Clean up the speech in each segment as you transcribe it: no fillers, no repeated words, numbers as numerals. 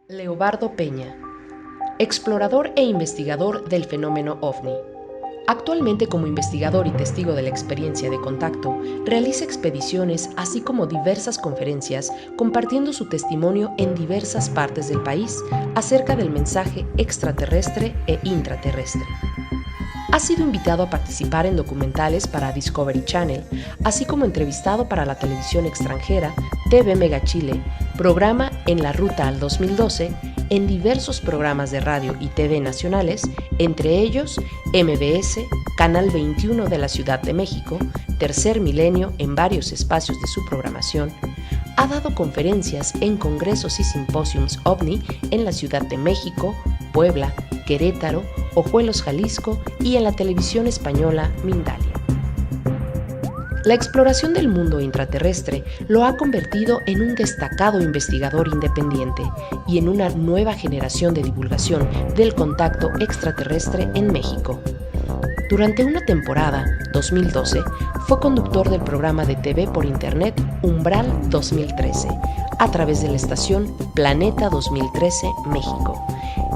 Leobardo Peña, explorador e investigador del fenómeno OVNI. Actualmente, como investigador y testigo de la experiencia de contacto, realiza expediciones así como diversas conferencias compartiendo su testimonio en diversas partes del país acerca del mensaje extraterrestre e intraterrestre. Ha sido invitado a participar en documentales para Discovery Channel, así como entrevistado para la televisión extranjera, TV Mega Chile, programa En la Ruta al 2012, en diversos programas de radio y TV nacionales, entre ellos MBS, Canal 21 de la Ciudad de México, Tercer Milenio en varios espacios de su programación. Ha dado conferencias en congresos y simposiums OVNI en la Ciudad de México, Puebla, Querétaro, Ojuelos, Jalisco y en la televisión española Mindalia. La exploración del mundo intraterrestre lo ha convertido en un destacado investigador independiente y en una nueva generación de divulgación del contacto extraterrestre en México. Durante una temporada, 2012, fue conductor del programa de TV por Internet Umbral 2013, a través de la estación Planeta 2013 México,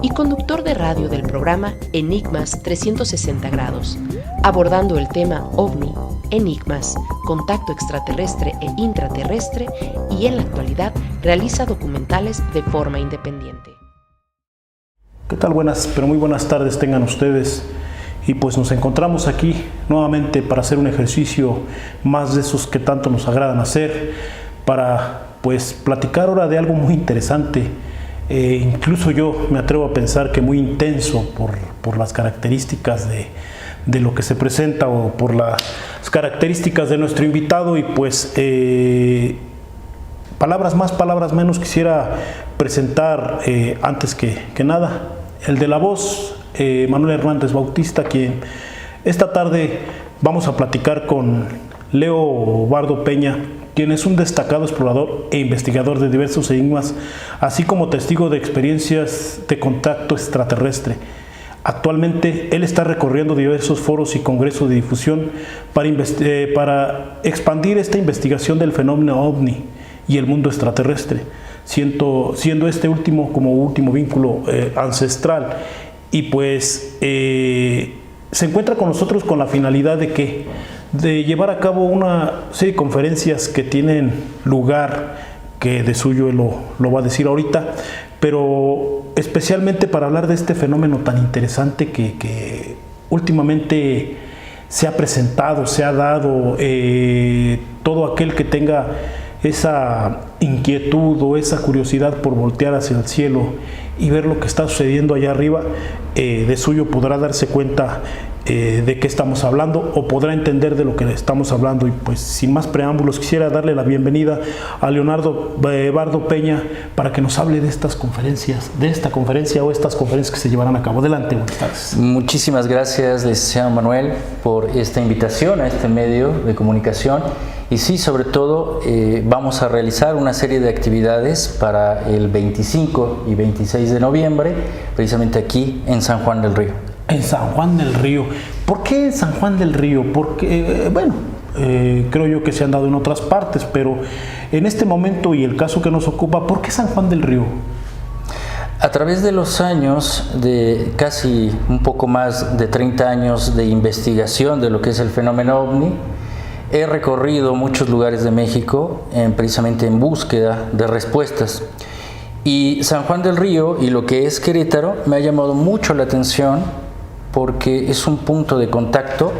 y conductor de radio del programa Enigmas 360 grados, abordando el tema OVNI, enigmas, contacto extraterrestre e intraterrestre, y en la actualidad realiza documentales de forma independiente. ¿Qué tal? Pero muy buenas tardes tengan ustedes. Y pues nos encontramos aquí nuevamente para hacer un ejercicio más de esos que tanto nos agradan hacer, para pues platicar ahora de algo muy interesante, incluso yo me atrevo a pensar que muy intenso por las características de lo que se presenta o por las características de nuestro invitado. Y pues palabras más, palabras menos, quisiera presentar antes que nada el de la voz, Manuel Hernández Bautista, quien esta tarde vamos a platicar con Leobardo Peña, quien es un destacado explorador e investigador de diversos enigmas, así como testigo de experiencias de contacto extraterrestre. Actualmente él está recorriendo diversos foros y congresos de difusión para expandir esta investigación del fenómeno OVNI y el mundo extraterrestre, siendo este último como último vínculo ancestral. Y pues se encuentra con nosotros con la finalidad de llevar a cabo una serie de conferencias que tienen lugar, que de suyo él lo va a decir ahorita, pero especialmente para hablar de este fenómeno tan interesante que últimamente se ha presentado, se ha dado. Todo aquel que tenga esa inquietud o esa curiosidad por voltear hacia el cielo y ver lo que está sucediendo allá arriba, de suyo podrá darse cuenta de qué estamos hablando, o podrá entender de lo que estamos hablando. Y pues sin más preámbulos, quisiera darle la bienvenida a Leobardo Peña para que nos hable de estas conferencias, de esta conferencia o estas conferencias que se llevarán a cabo. Adelante, buenas tardes. Muchísimas gracias, licenciado Manuel, por esta invitación a este medio de comunicación. Y sí, sobre todo vamos a realizar una serie de actividades para el 25 y 26 de noviembre, precisamente aquí en San Juan del Río. En San Juan del Río. ¿Por qué San Juan del Río? Porque, creo yo que se han dado en otras partes, pero en este momento y el caso que nos ocupa, ¿por qué San Juan del Río? A través de los años, de casi un poco más de 30 años de investigación de lo que es el fenómeno OVNI, he recorrido muchos lugares de México precisamente en búsqueda de respuestas. Y San Juan del Río y lo que es Querétaro me ha llamado mucho la atención, porque es un punto de contacto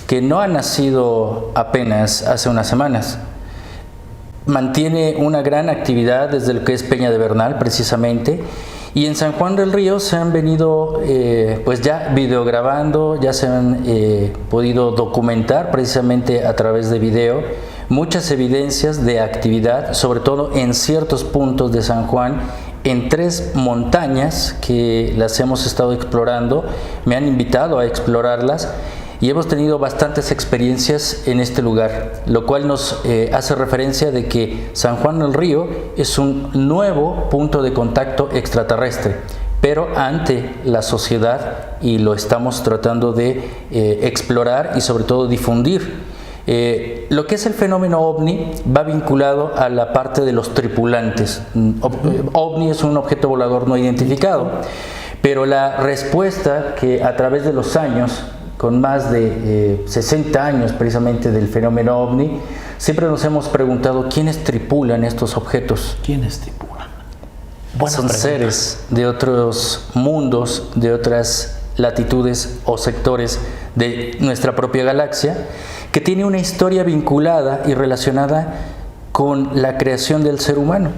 que no ha nacido apenas hace unas semanas. Mantiene una gran actividad desde lo que es Peña de Bernal, precisamente, y en San Juan del Río se han venido pues ya videograbando, ya se han podido documentar precisamente a través de video muchas evidencias de actividad, sobre todo en ciertos puntos de San Juan, en 3 montañas que las hemos estado explorando. Me han invitado a explorarlas y hemos tenido bastantes experiencias en este lugar, lo cual nos hace referencia de que San Juan del Río es un nuevo punto de contacto extraterrestre, pero ante la sociedad, y lo estamos tratando de explorar y sobre todo difundir. Lo que es el fenómeno OVNI va vinculado a la parte de los tripulantes. OVNI es un objeto volador no identificado, pero la respuesta que a través de los años, con más de 60 años precisamente del fenómeno OVNI, siempre nos hemos preguntado quiénes tripulan estos objetos. ¿Quiénes tripulan? Son seres de otros mundos, de otras latitudes o sectores de nuestra propia galaxia, que tiene una historia vinculada y relacionada con la creación del ser humano.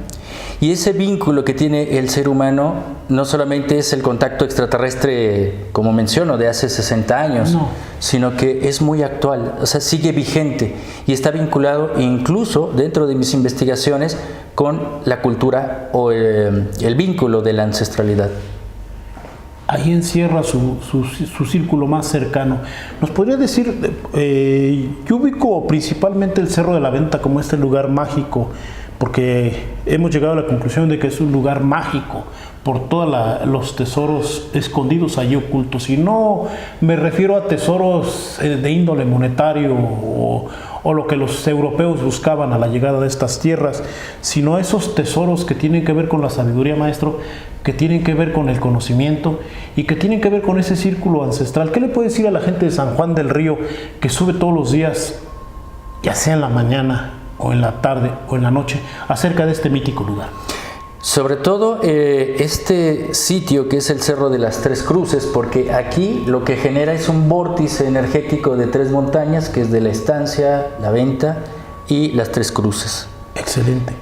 Y ese vínculo que tiene el ser humano no solamente es el contacto extraterrestre, como menciono, de hace 60 años, sino que es muy actual, o sea, sigue vigente y está vinculado incluso dentro de mis investigaciones con la cultura o el vínculo de la ancestralidad. Ahí encierra su círculo más cercano. ¿Nos podría decir, yo ubico principalmente el Cerro de la Venta como este lugar mágico, porque hemos llegado a la conclusión de que es un lugar mágico por todos los tesoros escondidos allí ocultos? Y no me refiero a tesoros de índole monetario o lo que los europeos buscaban a la llegada de estas tierras, sino a esos tesoros que tienen que ver con la sabiduría, maestro, que tienen que ver con el conocimiento y que tienen que ver con ese círculo ancestral. ¿Qué le puede decir a la gente de San Juan del Río que sube todos los días, ya sea en la mañana o en la tarde o en la noche, acerca de este mítico lugar? Sobre todo este sitio que es el Cerro de las Tres Cruces, porque aquí lo que genera es un vórtice energético de 3 montañas, que es de la Estancia, la Venta y las Tres Cruces. Excelente.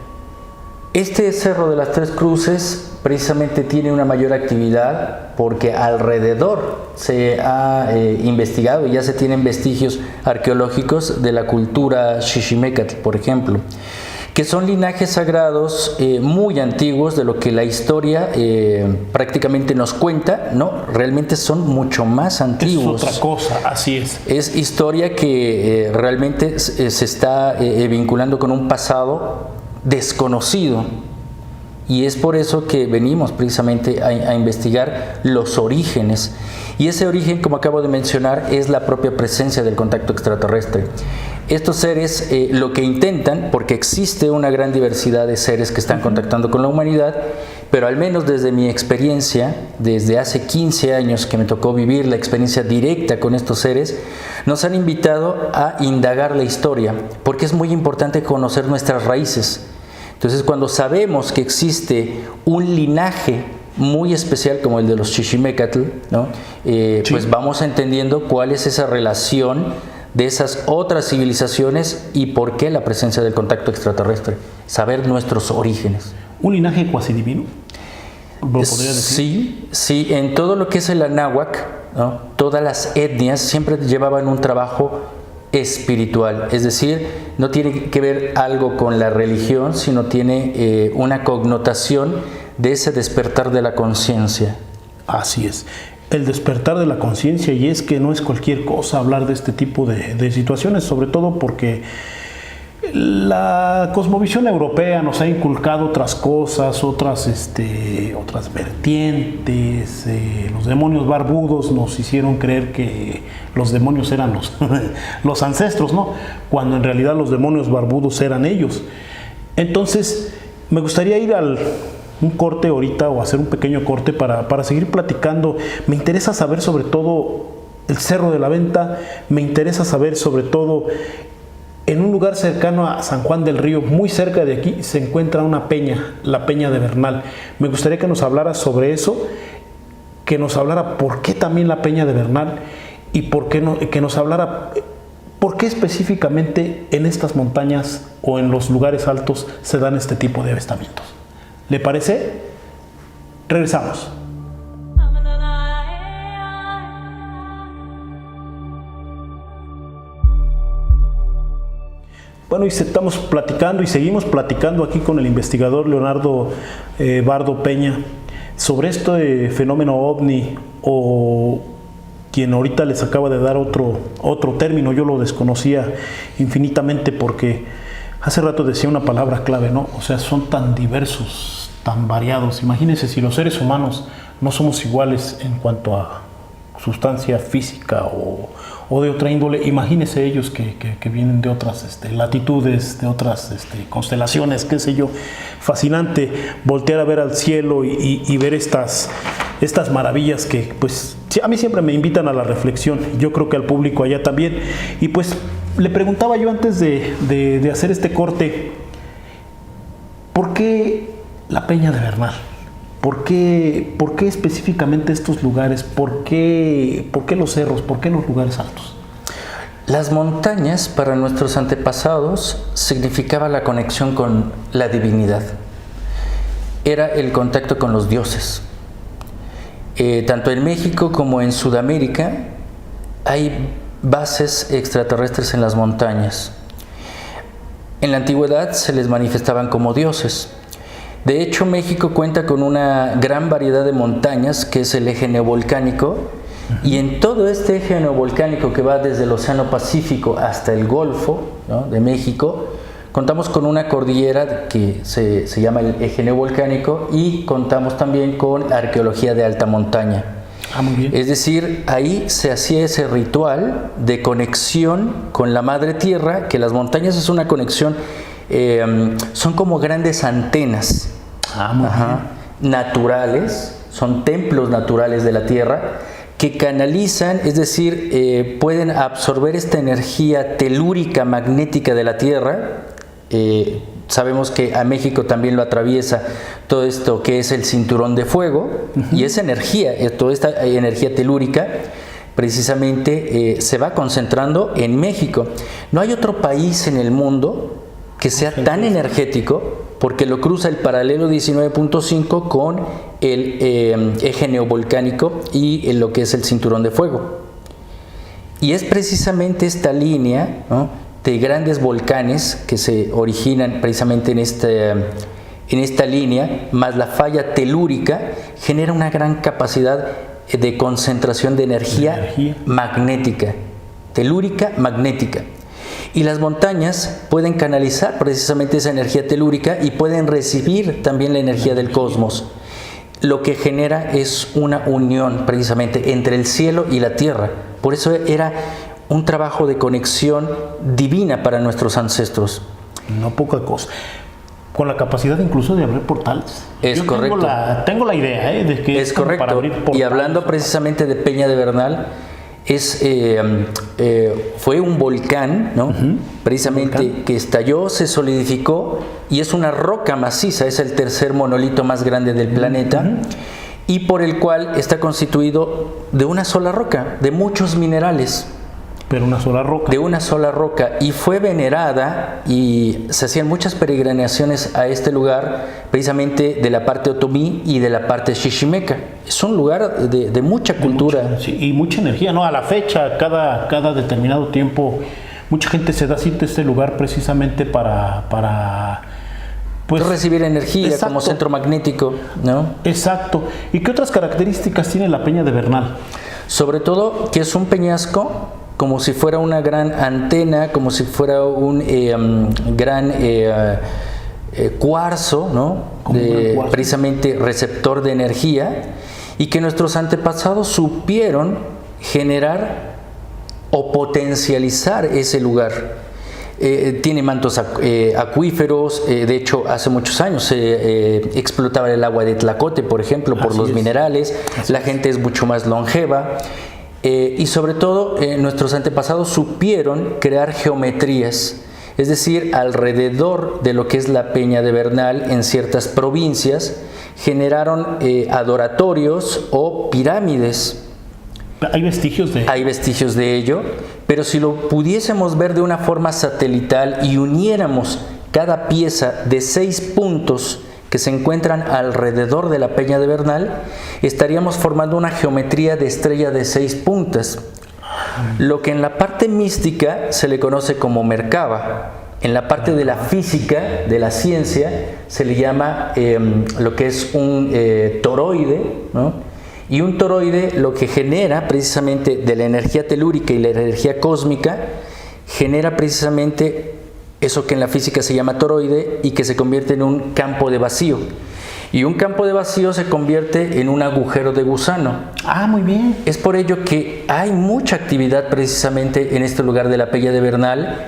Este Cerro de las Tres Cruces precisamente tiene una mayor actividad porque alrededor se ha investigado y ya se tienen vestigios arqueológicos de la cultura Chichimecat, por ejemplo, que son linajes sagrados muy antiguos, de lo que la historia prácticamente nos cuenta, ¿no? Realmente son mucho más antiguos. Es otra cosa, así es. Es historia que realmente se está vinculando con un pasado desconocido. Y es por eso que venimos precisamente a investigar los orígenes. Y ese origen, como acabo de mencionar, es la propia presencia del contacto extraterrestre. Estos seres lo que intentan, porque existe una gran diversidad de seres que están contactando con la humanidad, pero al menos desde mi experiencia, desde hace 15 años que me tocó vivir la experiencia directa con estos seres, nos han invitado a indagar la historia, porque es muy importante conocer nuestras raíces. Entonces, cuando sabemos que existe un linaje muy especial como el de los Chichimecatl, ¿no? Pues vamos entendiendo cuál es esa relación de esas otras civilizaciones y por qué la presencia del contacto extraterrestre, saber nuestros orígenes. ¿Un linaje cuasi divino? ¿Lo podría decir? Sí, sí, en todo lo que es el Anáhuac, ¿no? Todas las etnias siempre llevaban un trabajo espiritual, es decir, no tiene que ver algo con la religión, sino tiene una connotación de ese despertar de la conciencia. Así es, el despertar de la conciencia, y es que no es cualquier cosa hablar de este tipo de situaciones, sobre todo porque la cosmovisión europea nos ha inculcado otras cosas, otras vertientes. Los demonios barbudos nos hicieron creer que los demonios eran los ancestros, ¿no? Cuando en realidad los demonios barbudos eran ellos. Entonces, me gustaría ir un corte ahorita, o hacer un pequeño corte para seguir platicando. Me interesa saber sobre todo el Cerro de la Venta, me interesa saber sobre todo, en un lugar cercano a San Juan del Río, muy cerca de aquí, se encuentra una peña, la Peña de Bernal. Me gustaría que nos hablara sobre eso, que nos hablara por qué también la Peña de Bernal, y que nos hablara por qué específicamente en estas montañas o en los lugares altos se dan este tipo de avistamientos. ¿Le parece? Regresamos. Bueno, y estamos platicando y seguimos platicando aquí con el investigador Leonardo Bardo Peña sobre este fenómeno OVNI, o quien ahorita les acaba de dar otro término. Yo lo desconocía infinitamente porque hace rato decía una palabra clave, ¿no? O sea, son tan diversos, tan variados. Imagínense si los seres humanos no somos iguales en cuanto a sustancia física o de otra índole. Imagínense ellos que vienen de otras latitudes, de otras constelaciones, qué sé yo. Fascinante voltear a ver al cielo y ver estas maravillas que pues a mí siempre me invitan a la reflexión. Yo creo que al público allá también. Y pues le preguntaba yo antes de hacer este corte, ¿por qué la Peña de Bernal? ¿Por qué específicamente estos lugares? ¿Por qué los cerros? ¿Por qué los lugares altos? Las montañas para nuestros antepasados significaba la conexión con la divinidad. Era el contacto con los dioses. Tanto en México como en Sudamérica hay bases extraterrestres en las montañas. En la antigüedad se les manifestaban como dioses. De hecho, México cuenta con una gran variedad de montañas, que es el eje neovolcánico, y en todo este eje neovolcánico que va desde el Océano Pacífico hasta el Golfo, ¿no?, de México, contamos con una cordillera que se llama el eje neovolcánico, y contamos también con arqueología de alta montaña. Muy bien. Es decir, ahí se hacía ese ritual de conexión con la Madre Tierra, que las montañas es una conexión, son como grandes antenas naturales, son templos naturales de la Tierra que canalizan, es decir, pueden absorber esta energía telúrica magnética de la Tierra. Sabemos que a México también lo atraviesa todo esto que es el cinturón de fuego, y esa energía, toda esta energía telúrica precisamente se va concentrando en México. No hay otro país en el mundo que sea tan energético, porque lo cruza el paralelo 19.5 con el eje neovolcánico y lo que es el cinturón de fuego. Y es precisamente esta línea, ¿no?, de grandes volcanes que se originan precisamente en esta línea, más la falla telúrica, genera una gran capacidad de concentración de energía magnética, telúrica magnética. Y las montañas pueden canalizar precisamente esa energía telúrica y pueden recibir también la energía del cosmos. Lo que genera es una unión precisamente entre el cielo y la tierra. Por eso era un trabajo de conexión divina para nuestros ancestros. No poca cosa. Con la capacidad incluso de abrir portales. Es correcto. Tengo la idea de que es correcto. Para abrir portales. Y hablando precisamente de Peña de Bernal, fue un volcán, ¿no? Precisamente que estalló, se solidificó, y es una roca maciza, es el tercer monolito más grande del planeta, y por el cual está constituido de una sola roca, de muchos minerales. Pero una sola roca. De una sola roca, y fue venerada, y se hacían muchas peregrinaciones a este lugar, precisamente de la parte otomí y de la parte chichimeca. Es un lugar de mucha cultura. Y mucha energía, ¿no? A la fecha, cada determinado tiempo, mucha gente se da cita a este lugar precisamente para pues, recibir energía. Exacto. Como centro magnético, ¿no? Exacto. ¿Y qué otras características tiene la Peña de Bernal? Sobre todo que es un peñasco, como si fuera una gran antena, como si fuera un gran cuarzo, ¿no? Cuarzo. Precisamente receptor de energía, y que nuestros antepasados supieron generar o potencializar ese lugar. Tiene mantos acuíferos. De hecho, hace muchos años se explotaba el agua de Tlacote, por ejemplo, por los minerales. La gente es mucho más longeva. Y sobre todo, nuestros antepasados supieron crear geometrías, es decir, alrededor de lo que es la Peña de Bernal, en ciertas provincias, generaron adoratorios o pirámides. ¿Hay vestigios de ello? Hay vestigios de ello, pero si lo pudiésemos ver de una forma satelital y uniéramos cada pieza de 6 puntos que se encuentran alrededor de la Peña de Bernal, estaríamos formando una geometría de estrella de 6 puntas, lo que en la parte mística se le conoce como Merkaba. En la parte de la física, de la ciencia, se le llama lo que es un toroide, ¿no? Y un toroide lo que genera precisamente de la energía telúrica y la energía cósmica, genera precisamente eso que en la física se llama toroide y que se convierte en un campo de vacío. Y un campo de vacío se convierte en un agujero de gusano. Ah, muy bien. Es por ello que hay mucha actividad precisamente en este lugar de la Peña de Bernal.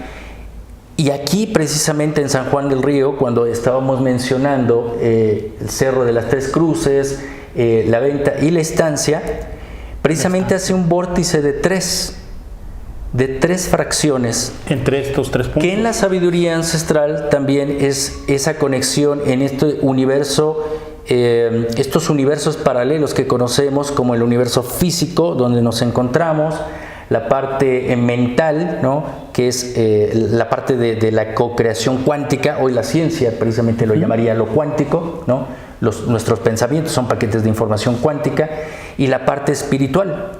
Y aquí precisamente en San Juan del Río, cuando estábamos mencionando el Cerro de las Tres Cruces, la Venta y la Estancia, precisamente hace un vórtice de tres fracciones. Entre estos 3 puntos. Que en la sabiduría ancestral también es esa conexión en este universo, estos universos paralelos que conocemos como el universo físico, donde nos encontramos, la parte mental, ¿no? Que es la parte de la co-creación cuántica. Hoy la ciencia precisamente lo llamaría lo cuántico, ¿no? Nuestros pensamientos son paquetes de información cuántica. Y la parte espiritual,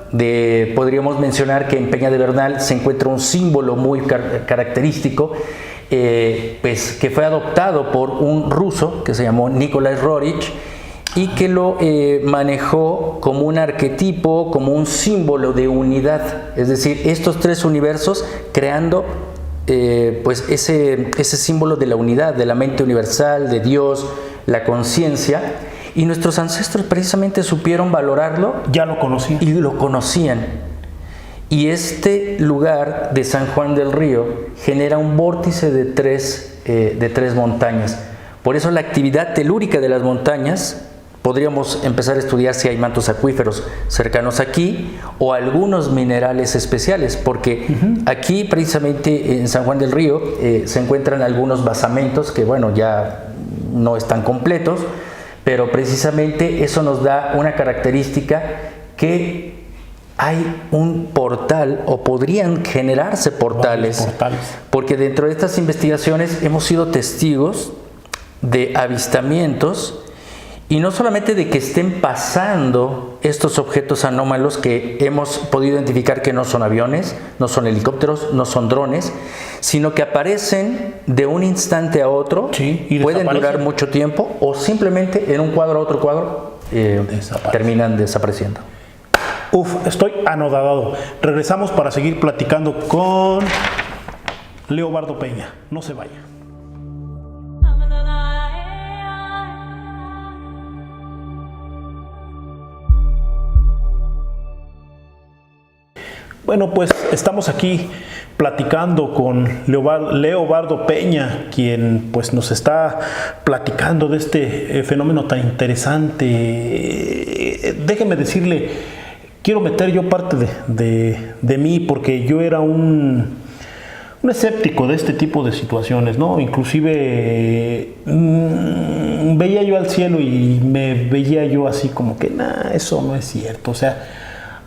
podríamos mencionar que en Peña de Bernal se encuentra un símbolo muy característico, pues, que fue adoptado por un ruso que se llamó Nikolai Roerich, y que lo manejó como un arquetipo, como un símbolo de unidad, es decir, estos 3 universos creando pues ese símbolo de la unidad, de la mente universal, de Dios, la conciencia. Y nuestros ancestros precisamente supieron valorarlo. Ya lo conocían. Y lo conocían. Y este lugar de San Juan del Río genera un vórtice de tres montañas. Por eso la actividad telúrica de las montañas, podríamos empezar a estudiar si hay mantos acuíferos cercanos aquí o algunos minerales especiales, porque aquí precisamente en San Juan del Río se encuentran algunos basamentos que, bueno, ya no están completos, pero precisamente eso nos da una característica, que hay un portal, o podrían generarse portales, porque dentro de estas investigaciones hemos sido testigos de avistamientos, y no solamente de que estén pasando estos objetos anómalos que hemos podido identificar que no son aviones, no son helicópteros, no son drones, sino que aparecen de un instante a otro, y pueden durar mucho tiempo, o simplemente en un cuadro a otro cuadro terminan desapareciendo. Estoy anodado. Regresamos para seguir platicando con Leobardo Peña. No se vaya. Bueno, pues estamos aquí platicando con Leobardo Peña, quien pues nos está platicando de este fenómeno tan interesante. Déjeme decirle, quiero meter yo parte de mí, porque yo era un escéptico de este tipo de situaciones, ¿no? Inclusive veía yo al cielo y me veía yo así como que, eso no es cierto. O sea,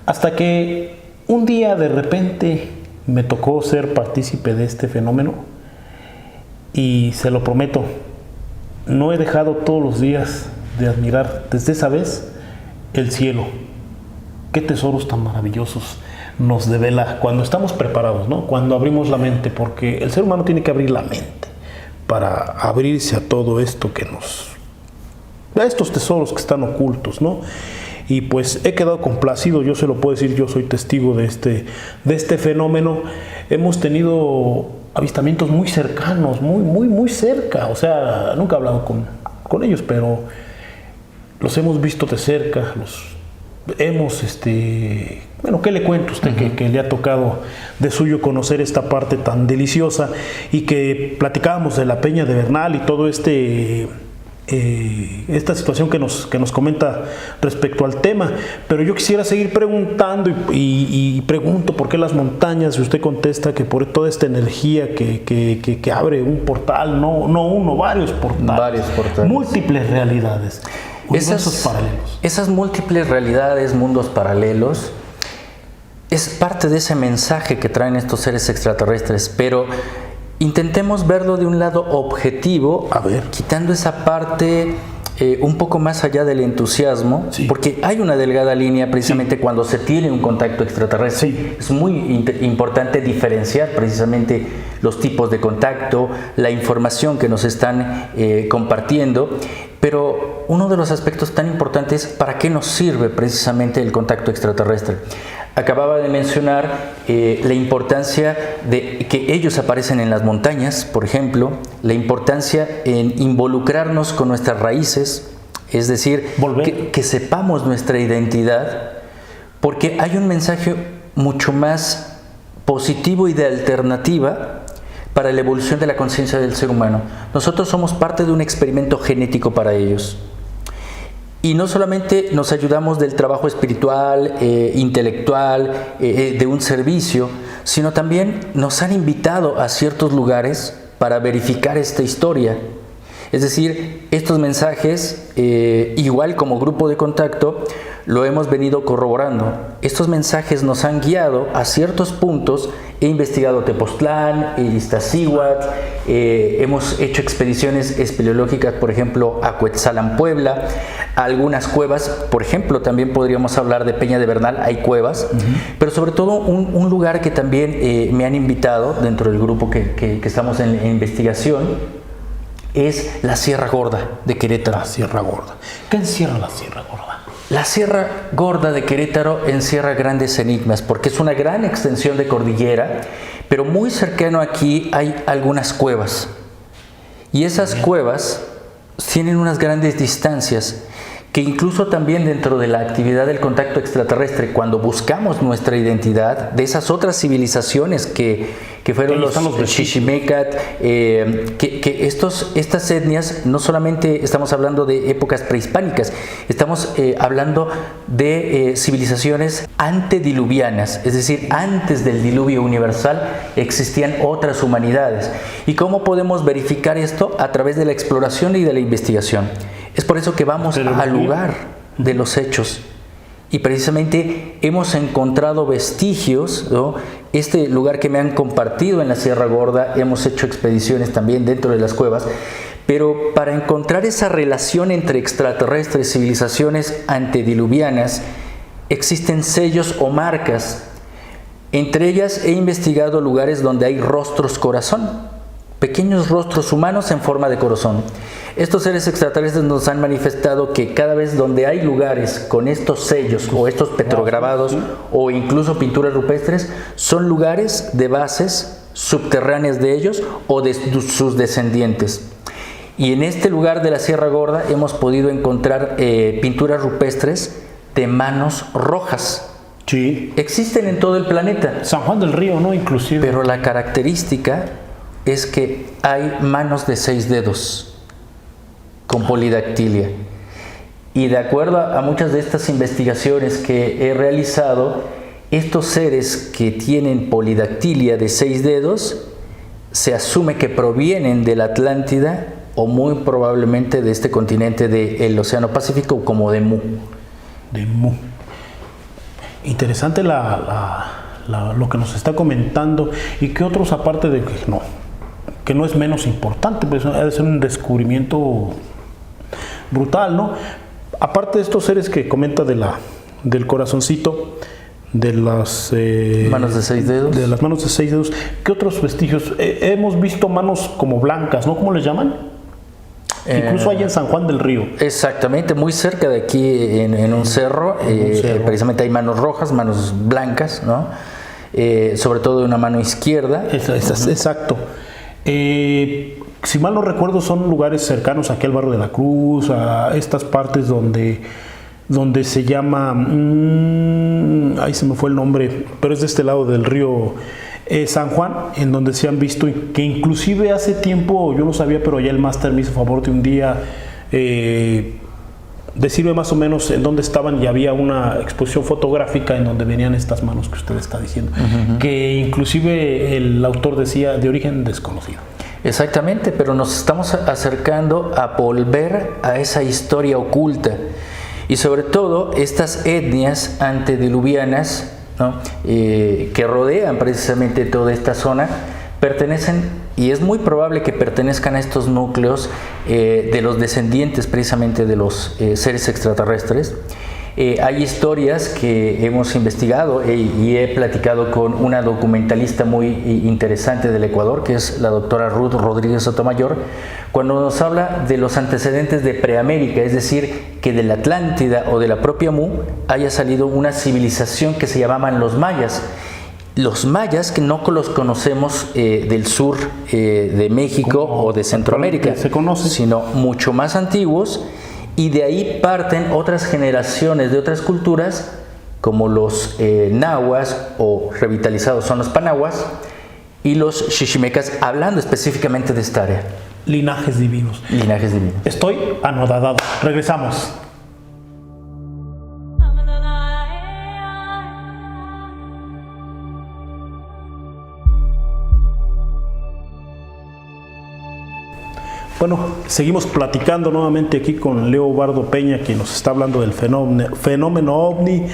hasta que un día de repente me tocó ser partícipe de este fenómeno, y se lo prometo, no he dejado todos los días de admirar desde esa vez el cielo. Qué tesoros tan maravillosos nos devela cuando estamos preparados, ¿no? Cuando abrimos la mente, porque el ser humano tiene que abrir la mente para abrirse a todo esto a estos tesoros que están ocultos, ¿no? Y pues he quedado complacido, yo se lo puedo decir, yo soy testigo de este fenómeno. Hemos tenido avistamientos muy cercanos, muy cerca. O sea, nunca he hablado con ellos, pero los hemos visto de cerca, hemos, bueno, ¿qué le cuento a usted que le ha tocado de suyo conocer esta parte tan deliciosa? Y que platicábamos de la Peña de Bernal y todo esta situación que nos comenta respecto al tema. Pero yo quisiera seguir preguntando y pregunto por qué las montañas, y usted contesta que por toda esta energía que abre un portal, no uno, varios portales, múltiples realidades, universos paralelos. Esas múltiples realidades, mundos paralelos, es parte de ese mensaje que traen estos seres extraterrestres, pero intentemos verlo de un lado objetivo, quitando esa parte un poco más allá del entusiasmo, porque hay una delgada línea precisamente cuando se tiene un contacto extraterrestre. Es muy importante diferenciar precisamente los tipos de contacto, la información que nos están compartiendo, pero uno de los aspectos tan importantes es para qué nos sirve precisamente el contacto extraterrestre. Acababa de mencionar la importancia de que ellos aparecen en las montañas, por ejemplo, la importancia en involucrarnos con nuestras raíces, Es decir, que sepamos nuestra identidad, porque hay un mensaje mucho más positivo y de alternativa para la evolución de la conciencia del ser humano. Nosotros somos parte de un experimento genético para ellos. Y no solamente nos ayudamos del trabajo espiritual, intelectual, de un servicio, sino también nos han invitado a ciertos lugares para verificar esta historia. Es decir, estos mensajes, igual como grupo de contacto, lo hemos venido corroborando. Estos mensajes nos han guiado a ciertos puntos. He investigado Tepoztlán, Iztaccíhuatl, hemos hecho expediciones espeleológicas, por ejemplo, a Cuetzalan, Puebla, a algunas cuevas, por ejemplo, también podríamos hablar de Peña de Bernal, hay cuevas, pero sobre todo un lugar que también me han invitado dentro del grupo que estamos en investigación, es la Sierra Gorda de Querétaro. La Sierra Gorda. ¿Qué encierra la Sierra Gorda? La Sierra Gorda de Querétaro encierra grandes enigmas porque es una gran extensión de cordillera, pero muy cercano aquí hay algunas cuevas. Y esas cuevas tienen unas grandes distancias que incluso también dentro de la actividad del contacto extraterrestre, cuando buscamos nuestra identidad de esas otras civilizaciones que fueron los Chichimecat, estas etnias, no solamente estamos hablando de épocas prehispánicas, estamos hablando de civilizaciones antediluvianas, es decir, antes del diluvio universal existían otras humanidades. ¿Y cómo podemos verificar esto? A través de la exploración y de la investigación. Es por eso que vamos al lugar de los hechos y precisamente hemos encontrado vestigios, ¿no? Este lugar que me han compartido en la Sierra Gorda, hemos hecho expediciones también dentro de las cuevas, pero para encontrar esa relación entre extraterrestres y civilizaciones antediluvianas existen sellos o marcas. Entre ellas he investigado lugares donde hay rostros corazón, pequeños rostros humanos en forma de corazón. Estos seres extraterrestres nos han manifestado que cada vez donde hay lugares con estos sellos o estos petrograbados o incluso pinturas rupestres, son lugares de bases subterráneas de ellos o de sus descendientes. Y en este lugar de la Sierra Gorda hemos podido encontrar pinturas rupestres de manos rojas. Sí. Existen en todo el planeta. San Juan del Río, ¿no? Inclusive. Pero la característica es que hay manos de 6 dedos con polidactilia. Y de acuerdo a muchas de estas investigaciones que he realizado, estos seres que tienen polidactilia de 6 dedos se asume que provienen de la Atlántida o muy probablemente de este continente del Océano Pacífico, como de Mu. De Mu. Interesante lo que nos está comentando. Y que otros, aparte de que no es menos importante, pues ha de ser un descubrimiento brutal, ¿no? Aparte de estos seres que comenta del corazoncito, de las manos de 6 dedos. De las manos de 6 dedos, ¿qué otros vestigios? Hemos visto manos como blancas, ¿no? ¿Cómo les llaman? Incluso hay en San Juan del Río. Exactamente, muy cerca de aquí en un cerro, precisamente hay manos rojas, manos blancas, ¿no? Sobre todo de una mano izquierda. Exacto. Si mal no recuerdo, son lugares cercanos aquí al barrio de la Cruz, a estas partes donde se llama, ahí se me fue el nombre, pero es de este lado del río San Juan, en donde se han visto, que inclusive hace tiempo, yo no sabía, pero ya el máster me hizo favor de un día decirme más o menos en dónde estaban, y había una exposición fotográfica en donde venían estas manos que usted está diciendo, que inclusive el autor decía de origen desconocido. Exactamente, pero nos estamos acercando a volver a esa historia oculta y sobre todo estas etnias antediluvianas, ¿no? Que rodean precisamente toda esta zona, pertenecen, y es muy probable que pertenezcan a estos núcleos de los descendientes precisamente de los seres extraterrestres. Hay historias que hemos investigado y he platicado con una documentalista muy interesante del Ecuador, que es la doctora Ruth Rodríguez Sotomayor, cuando nos habla de los antecedentes de Preamérica, es decir, que de la Atlántida o de la propia Mu haya salido una civilización que se llamaban los mayas. Los mayas, que no los conocemos del sur de México o de Centroamérica, se conoce, sino mucho más antiguos, y de ahí parten otras generaciones de otras culturas, como los nahuas, o revitalizados son los panahuas, y los xiximecas, hablando específicamente de esta área. Linajes divinos. Linajes divinos. Estoy anodadado. Regresamos. Bueno, seguimos platicando nuevamente aquí con Leo Bardo Peña, que nos está hablando del fenómeno ovni,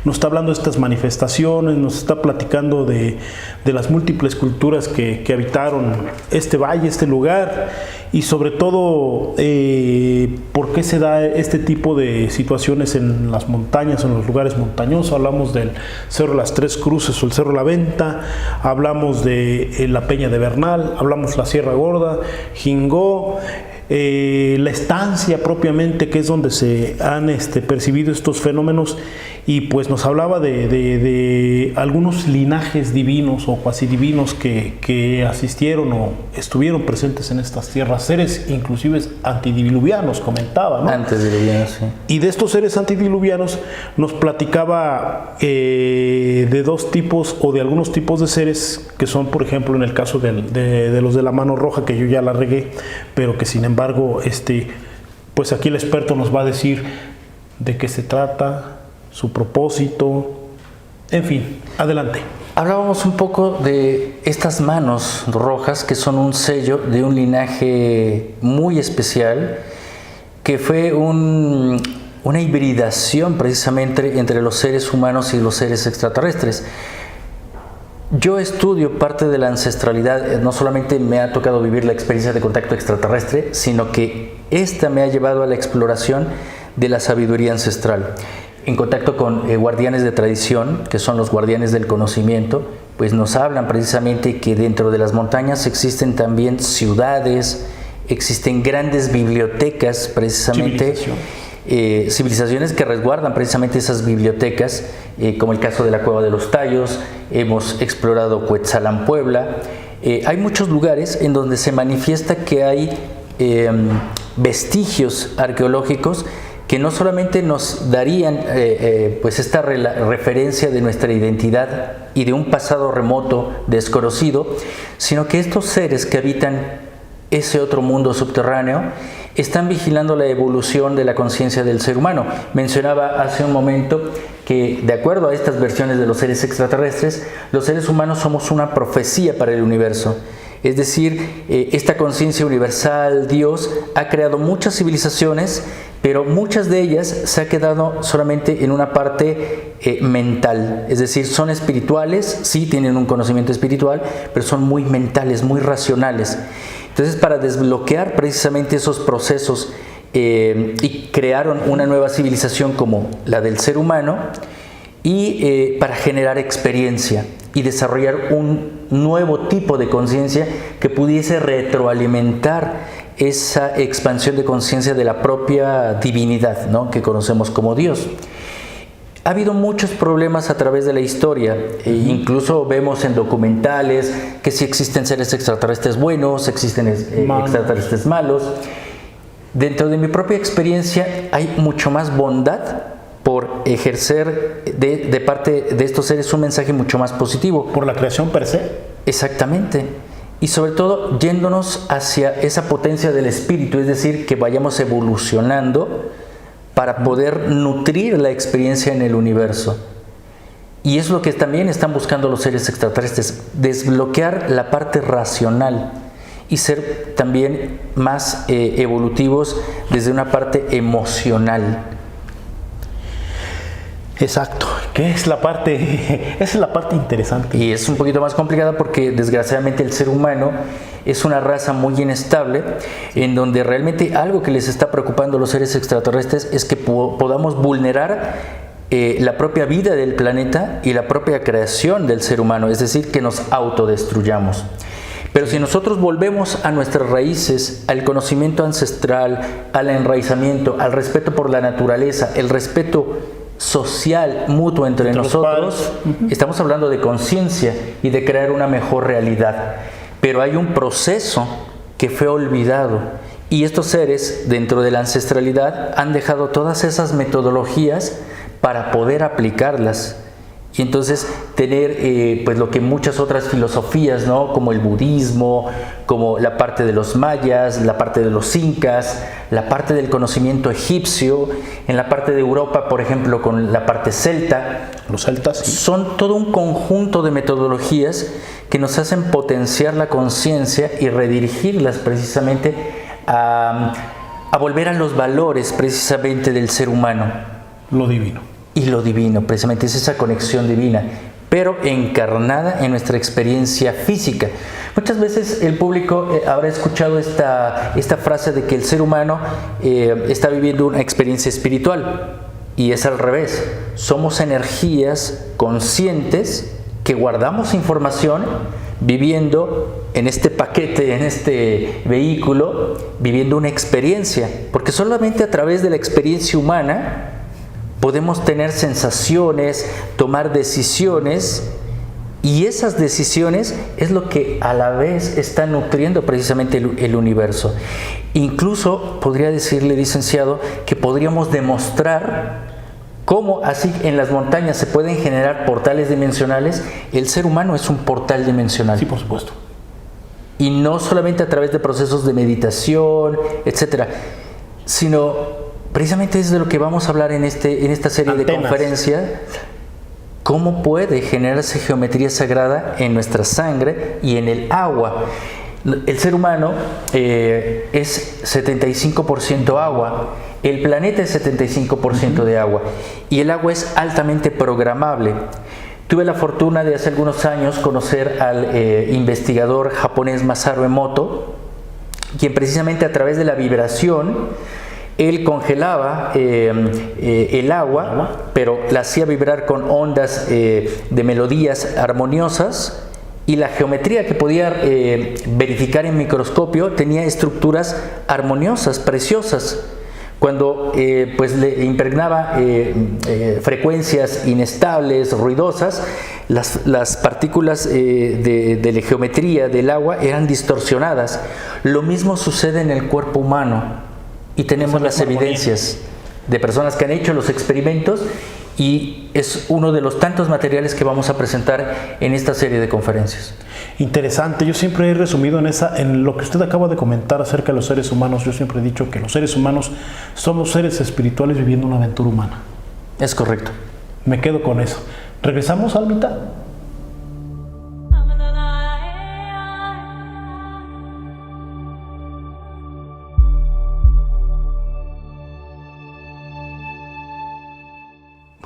nos está hablando de estas manifestaciones, nos está platicando de las múltiples culturas que habitaron este valle, este lugar, y sobre todo por qué se da este tipo de situaciones en las montañas, en los lugares montañosos. Hablamos del Cerro de las Tres Cruces o el Cerro La Venta, hablamos de la Peña de Bernal, hablamos la Sierra Gorda, Jingó, la estancia propiamente, que es donde se han percibido estos fenómenos, y pues nos hablaba de algunos linajes divinos o cuasi divinos que asistieron o estuvieron presentes en estas tierras, seres inclusive antidiluvianos, comentaba, ¿no? Antediluvianos, sí. Y de estos seres antidiluvianos nos platicaba de dos tipos o de algunos tipos de seres que son, por ejemplo, en el caso de los de la mano roja, que yo ya la regué, pero que sin embargo, pues aquí el experto nos va a decir de qué se trata, su propósito, en fin, adelante. Hablábamos un poco de estas manos rojas, que son un sello de un linaje muy especial, que fue una hibridación precisamente entre los seres humanos y los seres extraterrestres. Yo estudio parte de la ancestralidad, no solamente me ha tocado vivir la experiencia de contacto extraterrestre, sino que esta me ha llevado a la exploración de la sabiduría ancestral. En contacto con guardianes de tradición, que son los guardianes del conocimiento, pues nos hablan precisamente que dentro de las montañas existen también ciudades, existen grandes bibliotecas precisamente, civilizaciones que resguardan precisamente esas bibliotecas, como el caso de la Cueva de los Tallos. Hemos explorado Cuetzalan, Puebla. Hay muchos lugares en donde se manifiesta que hay vestigios arqueológicos que no solamente nos darían pues esta referencia de nuestra identidad y de un pasado remoto desconocido, sino que estos seres que habitan ese otro mundo subterráneo están vigilando la evolución de la conciencia del ser humano. Mencionaba hace un momento que, de acuerdo a estas versiones de los seres extraterrestres, los seres humanos somos una profecía para el universo. Es decir, esta conciencia universal, Dios, ha creado muchas civilizaciones, pero muchas de ellas se ha quedado solamente en una parte mental. Es decir, son espirituales, sí tienen un conocimiento espiritual, pero son muy mentales, muy racionales. Entonces, para desbloquear precisamente esos procesos y crearon una nueva civilización como la del ser humano, y para generar experiencia y desarrollar un nuevo tipo de conciencia que pudiese retroalimentar esa expansión de conciencia de la propia divinidad, ¿no?, que conocemos como Dios. Ha habido muchos problemas a través de la historia, incluso vemos en documentales que si existen seres extraterrestres buenos, existen extraterrestres malos. Dentro de mi propia experiencia hay mucho más bondad por ejercer de parte de estos seres un mensaje mucho más positivo. Por la creación per se. Exactamente. Y sobre todo yéndonos hacia esa potencia del espíritu, es decir, que vayamos evolucionando para poder nutrir la experiencia en el universo. Y es lo que también están buscando los seres extraterrestres, desbloquear la parte racional y ser también más evolutivos desde una parte emocional. Exacto, que es la parte, esa es la parte interesante. Y es un poquito más complicada porque desgraciadamente el ser humano es una raza muy inestable, en donde realmente algo que les está preocupando a los seres extraterrestres es que podamos vulnerar la propia vida del planeta y la propia creación del ser humano, es decir, que nos autodestruyamos. Pero si nosotros volvemos a nuestras raíces, al conocimiento ancestral, al enraizamiento, al respeto por la naturaleza, el respeto social mutuo entre nosotros, estamos hablando de conciencia y de crear una mejor realidad. Pero hay un proceso que fue olvidado Y estos seres, dentro de la ancestralidad, han dejado todas esas metodologías para poder aplicarlas. Y entonces tener pues lo que muchas otras filosofías, ¿no?, como el budismo, como la parte de los mayas, la parte de los incas, la parte del conocimiento egipcio, en la parte de Europa, por ejemplo, con la parte celta. Los celtas, sí. Son todo un conjunto de metodologías que nos hacen potenciar la conciencia y redirigirlas precisamente a volver a los valores precisamente del ser humano. Lo divino. Y lo divino, precisamente es esa conexión divina, pero encarnada en nuestra experiencia física. Muchas veces el público habrá escuchado esta frase de que el ser humano está viviendo una experiencia espiritual, y es al revés. Somos energías conscientes que guardamos información viviendo en este paquete, en este vehículo, viviendo una experiencia, porque solamente a través de la experiencia humana podemos tener sensaciones, tomar decisiones, y esas decisiones es lo que a la vez está nutriendo precisamente el universo. Incluso podría decirle, licenciado, que podríamos demostrar cómo así en las montañas se pueden generar portales dimensionales. El ser humano es un portal dimensional. Sí, por supuesto. Y no solamente a través de procesos de meditación, etcétera, sino precisamente es de lo que vamos a hablar en esta serie de conferencias. Cómo puede generarse geometría sagrada en nuestra sangre y en el agua. El ser humano es 75% agua, el planeta es 75% de agua, y el agua es altamente programable. Tuve la fortuna de hace algunos años conocer al investigador japonés Masaru Emoto, quien precisamente a través de la vibración él congelaba el agua, pero la hacía vibrar con ondas de melodías armoniosas, y la geometría que podía verificar en microscopio tenía estructuras armoniosas, preciosas. Cuando pues le impregnaba frecuencias inestables, ruidosas, las partículas de la geometría del agua eran distorsionadas. Lo mismo sucede en el cuerpo humano. Y tenemos las evidencias de personas que han hecho los experimentos, y es uno de los tantos materiales que vamos a presentar en esta serie de conferencias. Interesante. Yo siempre he resumido en lo que usted acaba de comentar acerca de los seres humanos. Yo siempre he dicho que los seres humanos somos seres espirituales viviendo una aventura humana. Es correcto. Me quedo con eso. ¿Regresamos, Almita?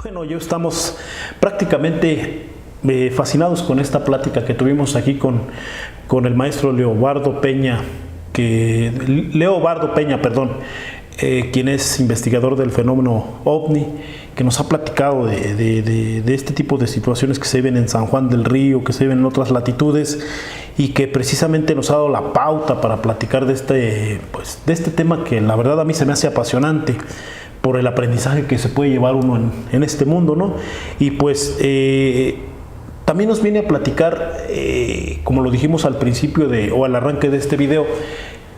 Bueno, ya estamos prácticamente fascinados con esta plática que tuvimos aquí con el maestro Leobardo Peña, quien es investigador del fenómeno OVNI, que nos ha platicado de este tipo de situaciones que se ven en San Juan del Río, que se ven en otras latitudes, y que precisamente nos ha dado la pauta para platicar de este tema que la verdad a mí se me hace apasionante, por el aprendizaje que se puede llevar uno en este mundo, ¿no? Y pues también nos viene a platicar, como lo dijimos al principio o al arranque de este video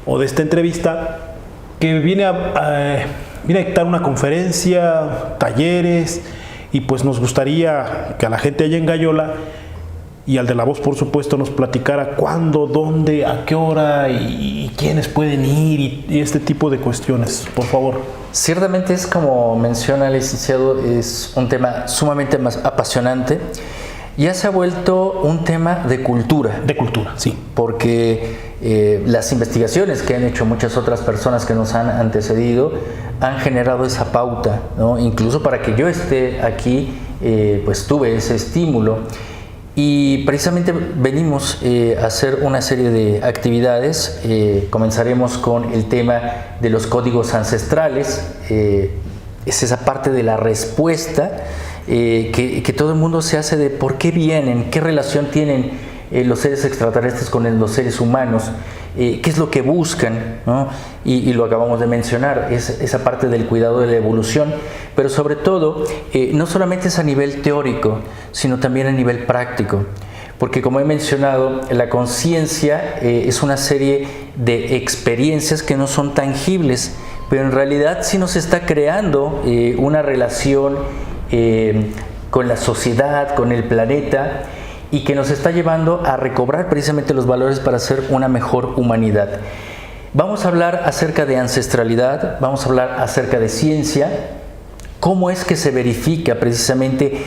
o de esta entrevista, que viene a dictar una conferencia, talleres, y pues nos gustaría que a la gente allá en Gallola y al de la voz, por supuesto, nos platicara cuándo, dónde, a qué hora y quiénes pueden ir y este tipo de cuestiones, por favor. Ciertamente es como menciona el licenciado, es un tema sumamente más apasionante. Ya se ha vuelto un tema de cultura. De cultura, sí. Porque las investigaciones que han hecho muchas otras personas que nos han antecedido han generado esa pauta, ¿no? Incluso para que yo esté aquí, pues tuve ese estímulo. Y precisamente venimos a hacer una serie de actividades. Comenzaremos con el tema de los códigos ancestrales. Es esa parte de la respuesta que todo el mundo se hace de por qué vienen, qué relación tienen los seres extraterrestres con los seres humanos, qué es lo que buscan, ¿no? Y lo acabamos de mencionar, es esa parte del cuidado de la evolución, pero sobre todo no solamente es a nivel teórico, sino también a nivel práctico, porque como he mencionado, la conciencia es una serie de experiencias que no son tangibles, pero en realidad sí nos está creando una relación con la sociedad, con el planeta, y que nos está llevando a recobrar precisamente los valores para ser una mejor humanidad. Vamos a hablar acerca de ancestralidad, vamos a hablar acerca de ciencia, cómo es que se verifica precisamente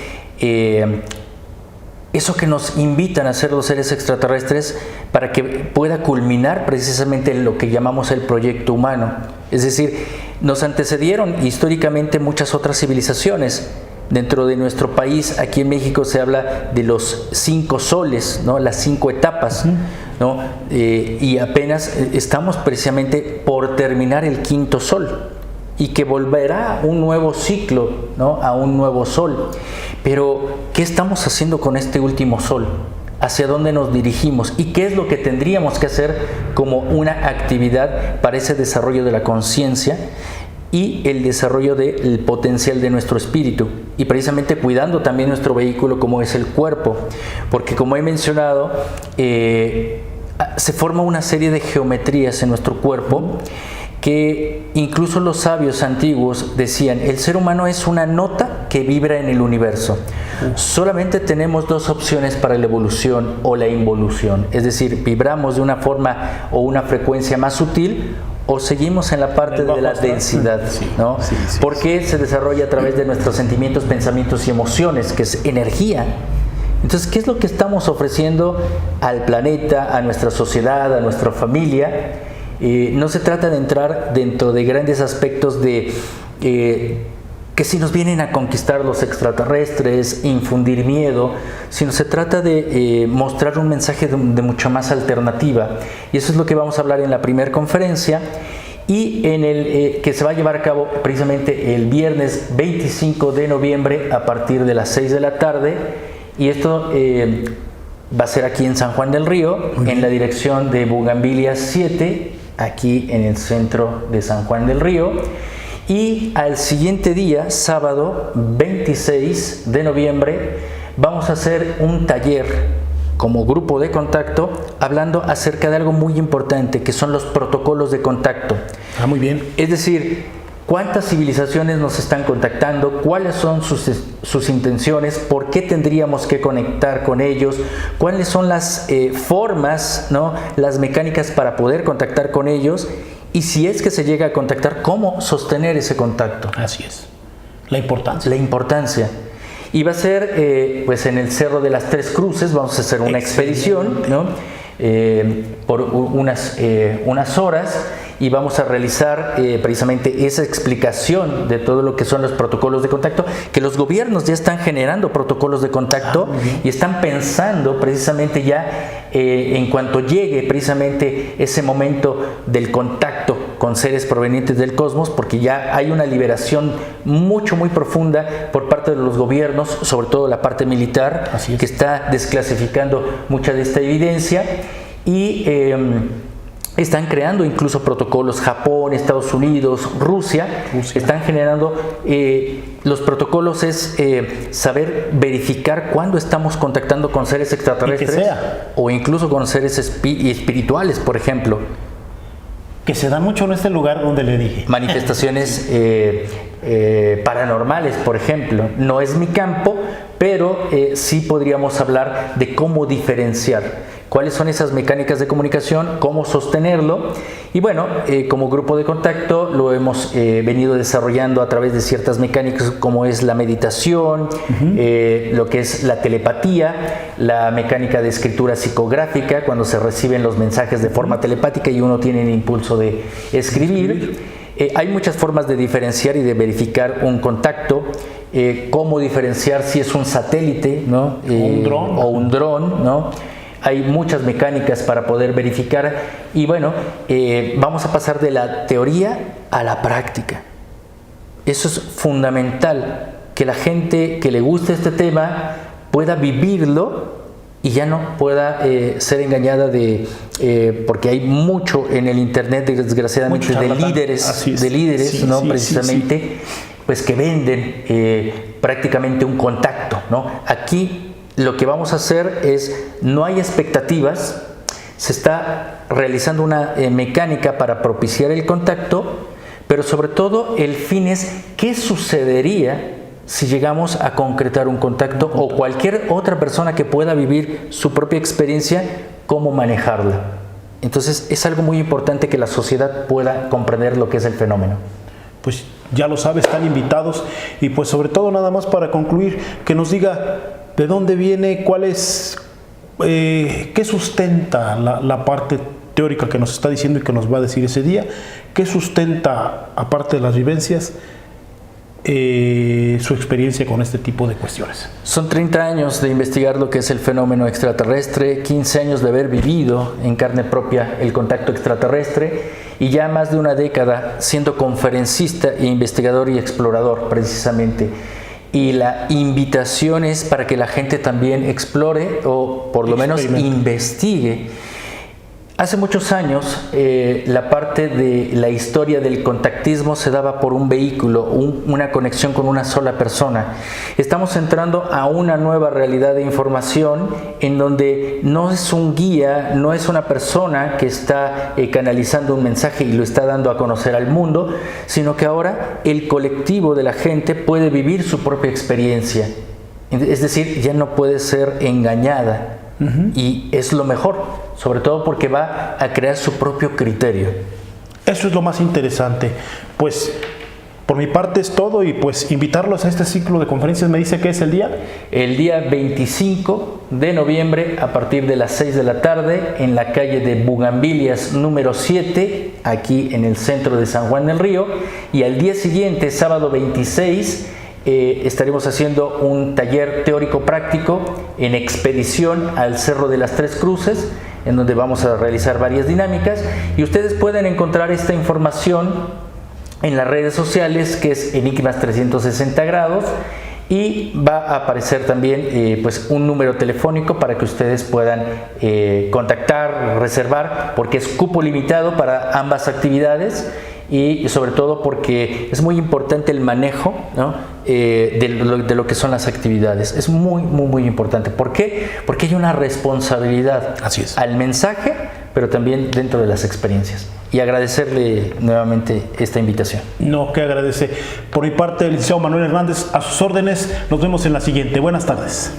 eso que nos invitan a hacer los seres extraterrestres para que pueda culminar precisamente en lo que llamamos el proyecto humano. Es decir, nos antecedieron históricamente muchas otras civilizaciones. Dentro de nuestro país, aquí en México, se habla de los 5 soles, ¿no? Las 5 etapas, ¿no? Y apenas estamos precisamente por terminar el 5.º sol, y que volverá un nuevo ciclo, ¿no? A un nuevo sol. Pero, ¿qué estamos haciendo con este último sol? ¿Hacia dónde nos dirigimos? ¿Y qué es lo que tendríamos que hacer como una actividad para ese desarrollo de la conciencia y el desarrollo del potencial de nuestro espíritu? Y precisamente cuidando también nuestro vehículo, como es el cuerpo, porque, como he mencionado, se forma una serie de geometrías en nuestro cuerpo que incluso los sabios antiguos decían: el ser humano es una nota que vibra en el universo. Solamente tenemos 2 opciones para la evolución o la involución, es decir, vibramos de una forma o una frecuencia más sutil, o seguimos en la parte de la densidad, ¿no? Porque se desarrolla a través de nuestros sentimientos, pensamientos y emociones, que es energía. Entonces, ¿qué es lo que estamos ofreciendo al planeta, a nuestra sociedad, a nuestra familia? No se trata de entrar dentro de grandes aspectos de que si nos vienen a conquistar los extraterrestres, infundir miedo, sino se trata de mostrar un mensaje de mucha más alternativa. Y eso es lo que vamos a hablar en la primera conferencia, y en el que se va a llevar a cabo precisamente el viernes 25 de noviembre a partir de las 6 de la tarde. Y esto va a ser aquí en San Juan del Río, en la dirección de Bugambilia 7, aquí en el centro de San Juan del Río. Y al siguiente día, sábado 26 de noviembre, vamos a hacer un taller como grupo de contacto, hablando acerca de algo muy importante, que son los protocolos de contacto. Muy bien. Es decir, ¿cuántas civilizaciones nos están contactando? ¿Cuáles son sus intenciones? ¿Por qué tendríamos que conectar con ellos? ¿Cuáles son las formas, ¿no? Las mecánicas para poder contactar con ellos? Y si es que se llega a contactar, ¿cómo sostener ese contacto? Así es. La importancia. La importancia. Y va a ser pues en el Cerro de las Tres Cruces. Vamos a hacer una expedición, ¿no? Por unas horas, y vamos a realizar precisamente esa explicación de todo lo que son los protocolos de contacto, que los gobiernos ya están generando protocolos de contacto y están pensando precisamente ya en cuanto llegue precisamente ese momento del contacto con seres provenientes del cosmos, porque ya hay una liberación muy profunda por parte de los gobiernos, sobre todo la parte militar, que está desclasificando mucha de esta evidencia, y están creando incluso protocolos. Japón, Estados Unidos, Rusia están generando los protocolos. Es saber verificar cuándo estamos contactando con seres extraterrestres o incluso con seres espirituales, por ejemplo. Que se da mucho en este lugar donde le dije. Manifestaciones paranormales, por ejemplo. No es mi campo, pero sí podríamos hablar de cómo diferenciar. ¿Cuáles son esas mecánicas de comunicación? ¿Cómo sostenerlo? Y bueno, como grupo de contacto lo hemos venido desarrollando a través de ciertas mecánicas, como es la meditación, lo que es la telepatía, la mecánica de escritura psicográfica, cuando se reciben los mensajes de forma telepática y uno tiene el impulso de escribir. Hay muchas formas de diferenciar y de verificar un contacto. Cómo diferenciar si es un satélite, ¿no? O un dron, ¿no? Hay muchas mecánicas para poder verificar, y bueno, vamos a pasar de la teoría a la práctica. Eso es fundamental, que la gente que le guste este tema pueda vivirlo y ya no pueda ser engañada porque hay mucho en el internet, desgraciadamente, de líderes, ¿no? Precisamente, pues que venden prácticamente un contacto, ¿no? Aquí lo que vamos a hacer es, no hay expectativas, Se está realizando una mecánica para propiciar el contacto, pero sobre todo el fin es qué sucedería si llegamos a concretar un contacto o cualquier otra persona que pueda vivir su propia experiencia, cómo manejarla. Entonces es algo muy importante que la sociedad pueda comprender lo que es el fenómeno. Pues ya lo sabe, están invitados y pues sobre todo nada más para concluir, que nos diga de dónde viene, cuál es, qué sustenta la parte teórica que nos está diciendo y que nos va a decir ese día, qué sustenta, aparte de las vivencias, su experiencia con este tipo de cuestiones. Son 30 años de investigar lo que es el fenómeno extraterrestre, 15 años de haber vivido en carne propia el contacto extraterrestre y ya más de una década siendo conferencista e investigador y explorador precisamente. Y la invitación es para que la gente también explore o por lo menos investigue. Hace muchos años la parte de la historia del contactismo se daba por un vehículo, una conexión con una sola persona. Estamos entrando a una nueva realidad de información en donde no es un guía, no es una persona que está canalizando un mensaje y lo está dando a conocer al mundo, sino que ahora el colectivo de la gente puede vivir su propia experiencia. Es decir, ya no puede ser engañada. Y es lo mejor, sobre todo porque va a crear su propio criterio. Eso es lo más interesante. Pues por mi parte es todo y pues invitarlos a este ciclo de conferencias. ¿Me dice qué es el día? El día 25 de noviembre a partir de las 6 de la tarde en la calle de Bugambilias número 7, aquí en el centro de San Juan del Río, y al día siguiente, sábado 26, estaremos haciendo un taller teórico práctico en expedición al Cerro de las Tres Cruces, en donde vamos a realizar varias dinámicas y ustedes pueden encontrar esta información en las redes sociales, que es Enigmas 360 grados, y va a aparecer también pues un número telefónico para que ustedes puedan contactar, reservar, porque es cupo limitado para ambas actividades. Y sobre todo porque es muy importante el manejo, ¿no? de lo que son las actividades. Es muy importante. ¿Por qué? Porque hay una responsabilidad. Así es. Al mensaje, pero también dentro de las experiencias. Y agradecerle nuevamente esta invitación. No, que agradece. Por mi parte, el licenciado Manuel Hernández, a sus órdenes. Nos vemos en la siguiente. Buenas tardes.